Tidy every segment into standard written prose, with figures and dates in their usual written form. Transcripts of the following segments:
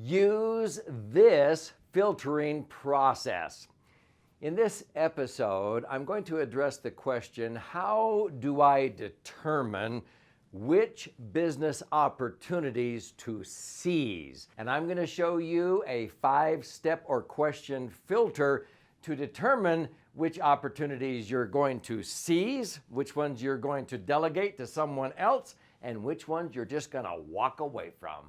use this filtering process. In this episode, I'm going to address the question, how do I determine which business opportunities to seize? And I'm going to show you a 5-step or question filter to determine which opportunities you're going to seize, which ones you're going to delegate to someone else, and which ones you're just going to walk away from.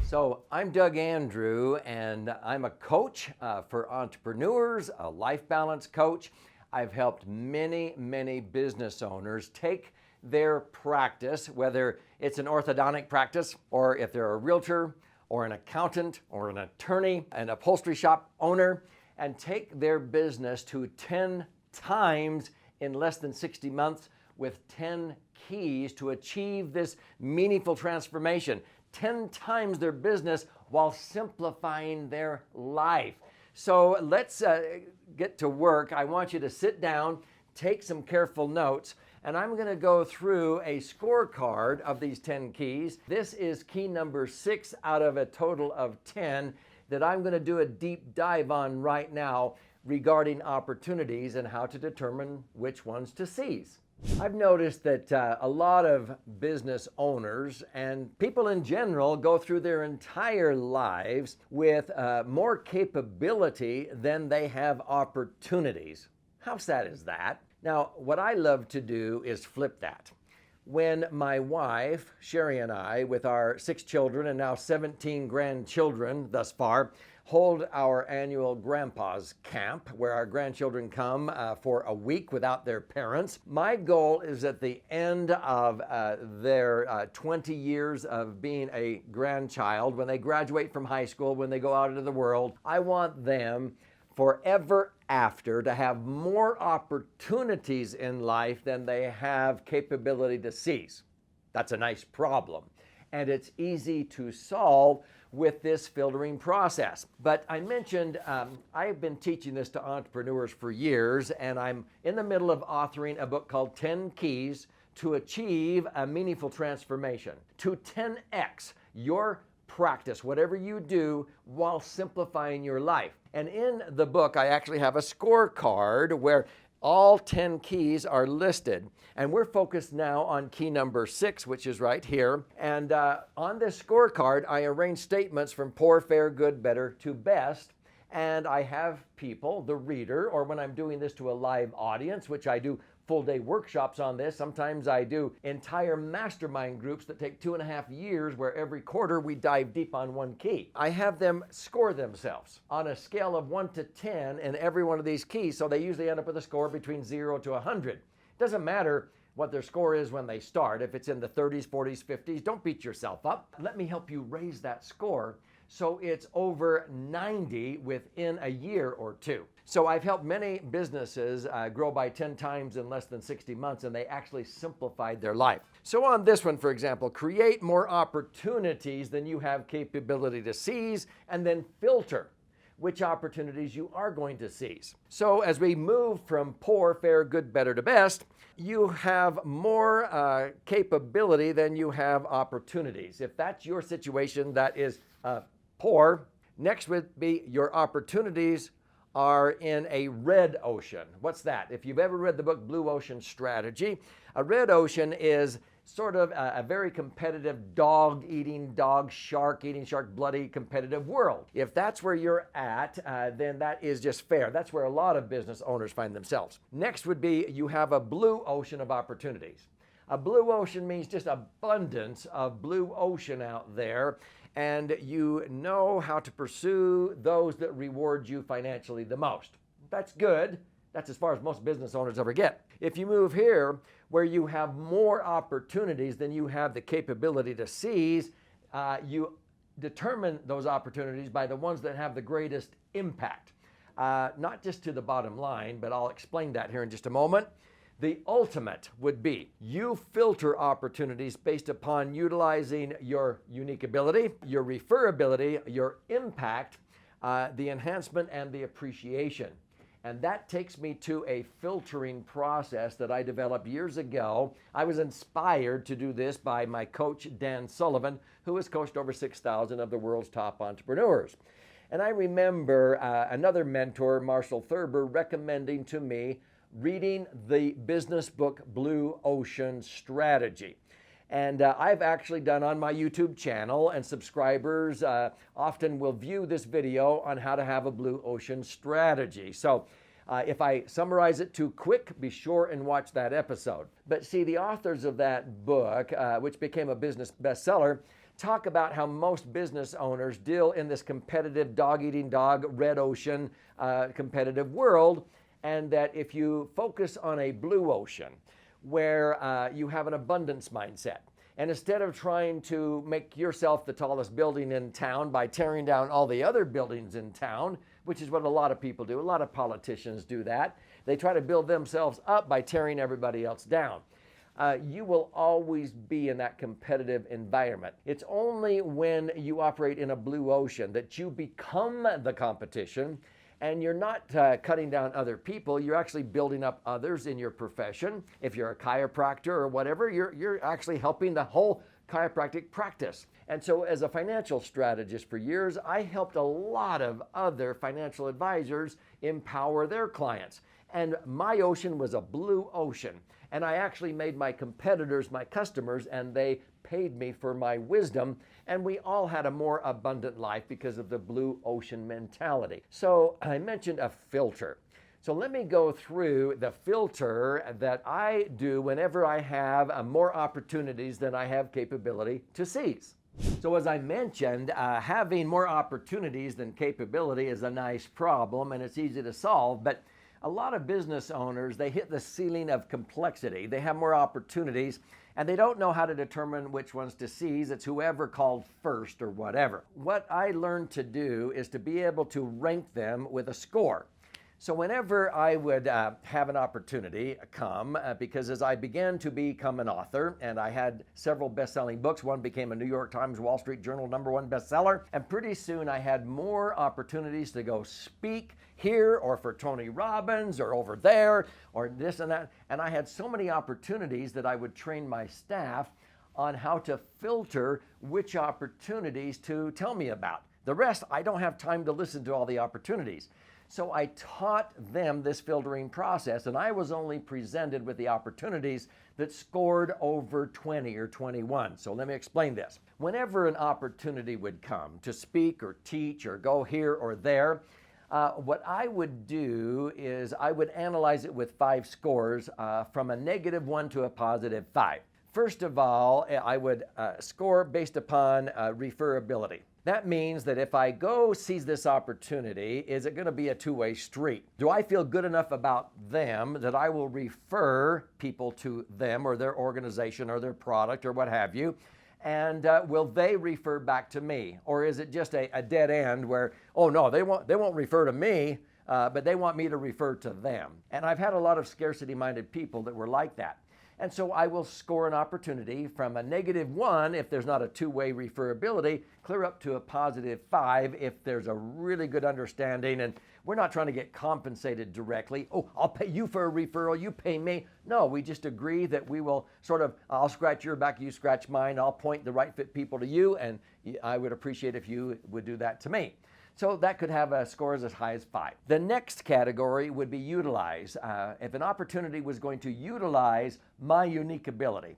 So I'm Doug Andrew, and I'm a coach for entrepreneurs, a life balance coach. I've helped many business owners take their practice, whether it's an orthodontic practice, or if they're a realtor, or an accountant, or an attorney, an upholstery shop owner, and take their business to 10 times in less than 60 months with 10 keys to achieve this meaningful transformation. 10 times their business while simplifying their life. So let's get to work. I want you to sit down, take some careful notes, and I'm going to go through a scorecard of these 10 keys. This is key number 6 out of a total of 10 that I'm going to do a deep dive on right now regarding opportunities and how to determine which ones to seize. I've noticed that a lot of business owners and people in general go through their entire lives with more capability than they have opportunities. How sad is that? Now, what I love to do is flip that. When my wife, Sherry, and I, with our 6 children and now 17 grandchildren thus far, hold our annual Grandpa's Camp, where our grandchildren come for a week without their parents. My goal is at the end of their 20 years of being a grandchild, when they graduate from high school, when they go out into the world, I want them forever after to have more opportunities in life than they have capability to seize. That's a nice problem, and it's easy to solve with this filtering process. But I mentioned I've been teaching this to entrepreneurs for years, and I'm in the middle of authoring a book called 10 Keys to Achieve a Meaningful Transformation, to 10x your practice, whatever you do, while simplifying your life. And in the book, I actually have a scorecard where all 10 keys are listed. And we're focused now on key number 6, which is right here. And on this scorecard, I arrange statements from poor, fair, good, better to best. And I have people, the reader, or when I'm doing this to a live audience, which I do full-day workshops on this. Sometimes I do entire mastermind groups that take 2.5 years, where every quarter we dive deep on one key. I have them score themselves on a scale of 1 to 10 in every one of these keys, so they usually end up with a score between 0 to 100. Doesn't matter what their score is when they start. If it's in the 30s, 40s, 50s, don't beat yourself up. Let me help you raise that score so it's over 90 within a year or 2. So I've helped many businesses grow by 10 times in less than 60 months, and they actually simplified their life. So on this one, for example, create more opportunities than you have capability to seize, and then filter which opportunities you are going to seize. So as we move from poor, fair, good, better to best, you have more capability than you have opportunities. If that's your situation, that is poor. Next would be your opportunities are in a red ocean. What's that? If you've ever read the book Blue Ocean Strategy, a red ocean is sort of a very competitive dog-eating, shark-eating, shark-bloody competitive world. If that's where you're at, then that is just fair. That's where a lot of business owners find themselves. Next would be you have a blue ocean of opportunities. A blue ocean means just abundance of blue ocean out there, and you know how to pursue those that reward you financially the most. That's good. That's as far as most business owners ever get. If you move here, where you have more opportunities than you have the capability to seize, you determine those opportunities by the ones that have the greatest impact. Not just to the bottom line, but I'll explain that here in just a moment. The ultimate would be you filter opportunities based upon utilizing your unique ability, your referability, your impact, the enhancement, and the appreciation. And that takes me to a filtering process that I developed years ago. I was inspired to do this by my coach, Dan Sullivan, who has coached over 6,000 of the world's top entrepreneurs. And I remember another mentor, Marshall Thurber, recommending to me reading the business book Blue Ocean Strategy. And I've actually done on my YouTube channel, and subscribers often will view this video on how to have a blue ocean strategy. So if I summarize it too quick, be sure and watch that episode. But see, the authors of that book, which became a business bestseller, talk about how most business owners deal in this competitive dog-eating-dog, red ocean competitive world, and that if you focus on a blue ocean, where you have an abundance mindset. And instead of trying to make yourself the tallest building in town by tearing down all the other buildings in town, which is what a lot of people do, a lot of politicians do that, they try to build themselves up by tearing everybody else down. You will always be in that competitive environment. It's only when you operate in a blue ocean that you become the competition. And you're not cutting down other people, you're actually building up others in your profession. If you're a chiropractor or whatever, you're actually helping the whole chiropractic practice. And so as a financial strategist for years, I helped a lot of other financial advisors empower their clients. And my ocean was a blue ocean. And I actually made my competitors my customers, and they paid me for my wisdom, and we all had a more abundant life because of the blue ocean mentality. So I mentioned a filter. So let me go through the filter that I do whenever I have more opportunities than I have capability to seize. So as I mentioned, having more opportunities than capability is a nice problem, and it's easy to solve, but a lot of business owners, they hit the ceiling of complexity. They have more opportunities, and they don't know how to determine which ones to seize. It's whoever called first or whatever. What I learned to do is to be able to rank them with a score. So whenever I would have an opportunity come, because as I began to become an author, and I had several best-selling books, one became a New York Times, Wall Street Journal #1 bestseller, and pretty soon I had more opportunities to go speak here or for Tony Robbins or over there or this and that. And I had so many opportunities that I would train my staff on how to filter which opportunities to tell me about. The rest, I don't have time to listen to all the opportunities. So I taught them this filtering process, and I was only presented with the opportunities that scored over 20 or 21. So let me explain this. Whenever an opportunity would come to speak or teach or go here or there, what I would do is I would analyze it with 5 scores from a -1 to a +5. First of all, I would score based upon referability. That means that if I go seize this opportunity, is it going to be a two-way street? Do I feel good enough about them that I will refer people to them or their organization or their product or what have you? And will they refer back to me? Or is it just a dead end where, oh no, they won't refer to me, but they want me to refer to them? And I've had a lot of scarcity-minded people that were like that. And so I will score an opportunity from a -1 if there's not a two-way referability, clear up to a +5 if there's a really good understanding and we're not trying to get compensated directly. Oh, I'll pay you for a referral, you pay me. No, we just agree that we will sort of, I'll scratch your back, you scratch mine, I'll point the right fit people to you, and I would appreciate if you would do that to me. So that could have scores as high as 5. The next category would be utilize. If an opportunity was going to utilize my unique ability,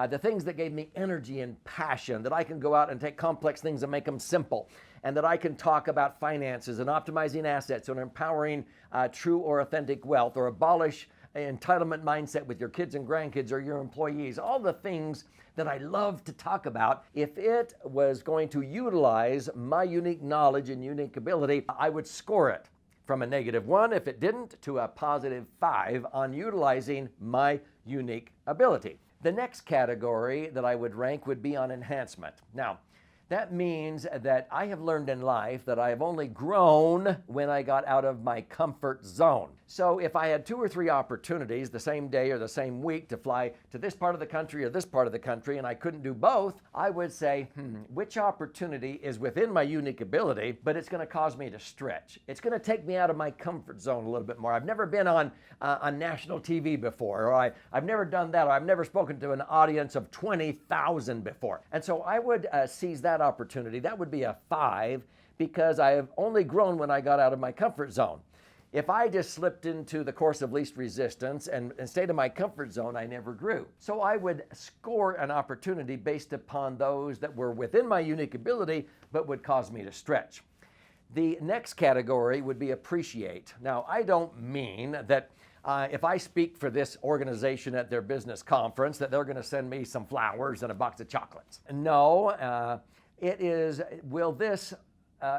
the things that gave me energy and passion, that I can go out and take complex things and make them simple, and that I can talk about finances and optimizing assets and empowering true or authentic wealth, or abolish entitlement mindset with your kids and grandkids or your employees, all the things that I love to talk about. If it was going to utilize my unique knowledge and unique ability, I would score it from a -1 if it didn't to a +5 on utilizing my unique ability. The next category that I would rank would be on enhancement. Now, That means that I have learned in life that I have only grown when I got out of my comfort zone. So if I had 2 or 3 opportunities the same day or the same week to fly to this part of the country or this part of the country, and I couldn't do both, I would say, which opportunity is within my unique ability, but it's going to cause me to stretch. It's going to take me out of my comfort zone a little bit more. I've never been on national TV before, or I've never done that, or I've never spoken to an audience of 20,000 before. And so I would seize that opportunity. That would be a 5 because I have only grown when I got out of my comfort zone. If I just slipped into the course of least resistance and stayed in my comfort zone, I never grew. So I would score an opportunity based upon those that were within my unique ability but would cause me to stretch. The next category would be appreciate. Now, I don't mean that if I speak for this organization at their business conference that they're going to send me some flowers and a box of chocolates. No, it is, will this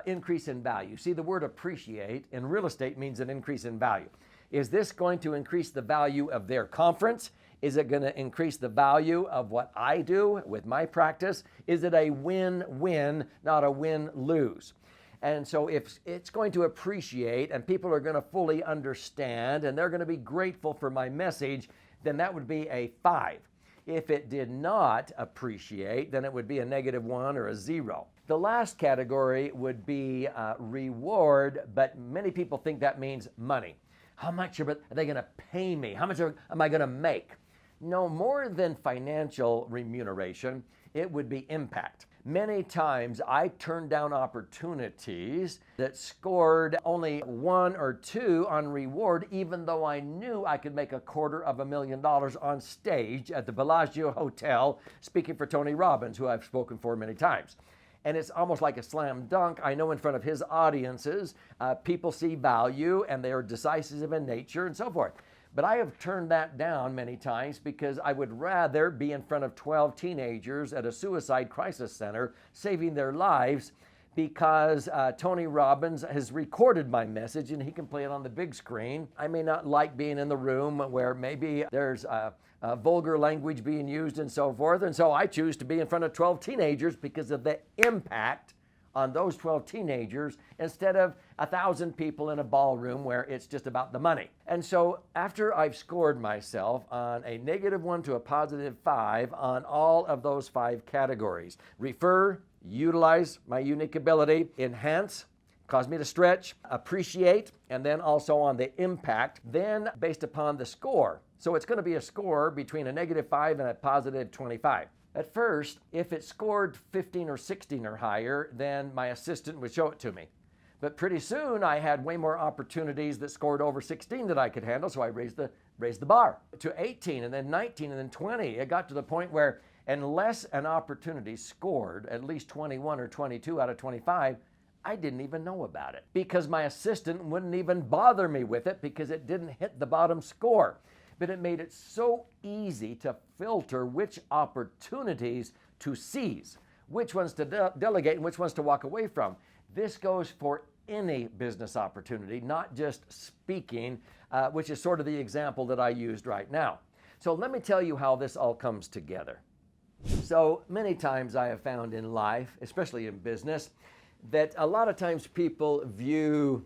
increase in value? See, the word appreciate in real estate means an increase in value. Is this going to increase the value of their conference? Is it going to increase the value of what I do with my practice? Is it a win-win, not a win-lose? And so if it's going to appreciate and people are going to fully understand and they're going to be grateful for my message, then that would be a 5. If it did not appreciate, then it would be a -1 or a 0. The last category would be reward, but many people think that means money. How much are they going to pay me? How much am I going to make? No, more than financial remuneration, it would be impact. Many times I turned down opportunities that scored only 1 or 2 on reward, even though I knew I could make $250,000 on stage at the Bellagio Hotel speaking for Tony Robbins, who I've spoken for many times. And it's almost like a slam dunk. I know in front of his audiences, people see value and they are decisive in nature and so forth. But I have turned that down many times because I would rather be in front of 12 teenagers at a suicide crisis center saving their lives because Tony Robbins has recorded my message and he can play it on the big screen. I may not like being in the room where maybe there's vulgar language being used and so forth. And so I choose to be in front of 12 teenagers because of the impact on those 12 teenagers instead of 1,000 people in a ballroom where it's just about the money. And so after I've scored myself on a -1 to a +5 on all of those 5 categories, refer, utilize my unique ability, enhance, cause me to stretch, appreciate, and then also on the impact, then based upon the score. So it's going to be a score between a -5 and a +25. At first, if it scored 15 or 16 or higher, then my assistant would show it to me. But pretty soon I had way more opportunities that scored over 16 that I could handle, so I raised the bar to 18 and then 19 and then 20. It got to the point where unless an opportunity scored at least 21 or 22 out of 25, I didn't even know about it because my assistant wouldn't even bother me with it because it didn't hit the bottom score. But it made it so easy to filter which opportunities to seize, which ones to delegate and which ones to walk away from. This goes for any business opportunity, not just speaking, which is sort of the example that I used right now. So let me tell you how this all comes together. So many times I have found in life, especially in business, that a lot of times people view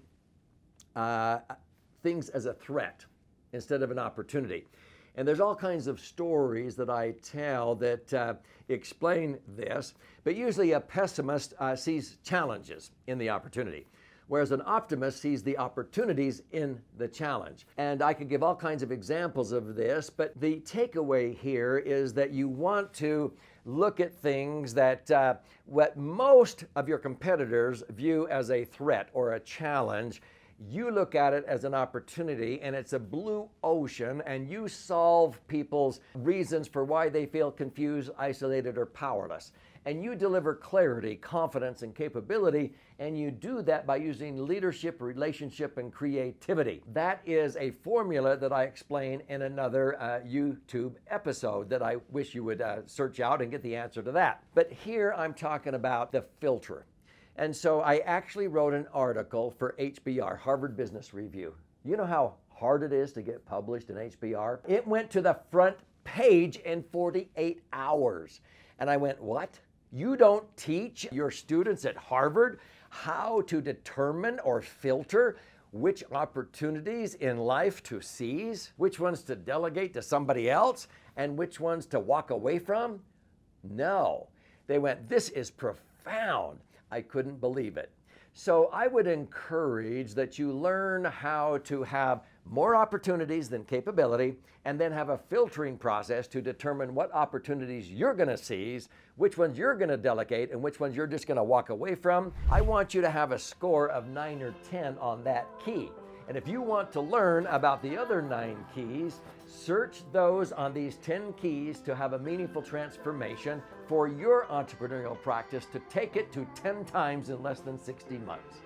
things as a threat instead of an opportunity. And there's all kinds of stories that I tell that explain this, but usually a pessimist sees challenges in the opportunity, whereas an optimist sees the opportunities in the challenge. And I could give all kinds of examples of this, but the takeaway here is that you want to look at things that what most of your competitors view as a threat or a challenge. You look at it as an opportunity and it's a blue ocean and you solve people's reasons for why they feel confused, isolated, or powerless. And you deliver clarity, confidence, and capability, and you do that by using leadership, relationship, and creativity. That is a formula that I explain in another YouTube episode that I wish you would search out and get the answer to that. But here I'm talking about the filter. And so I actually wrote an article for HBR, Harvard Business Review. You know how hard it is to get published in HBR? It went to the front page in 48 hours. And I went, what? You don't teach your students at Harvard how to determine or filter which opportunities in life to seize, which ones to delegate to somebody else, and which ones to walk away from? No. They went, this is profound. I couldn't believe it. So I would encourage that you learn how to have more opportunities than capability, and then have a filtering process to determine what opportunities you're going to seize, which ones you're going to delegate, and which ones you're just going to walk away from. I want you to have a score of 9 or 10 on that key. And if you want to learn about the other 9 keys, search those on these 10 keys to have a meaningful transformation for your entrepreneurial practice to take it to 10 times in less than 60 months.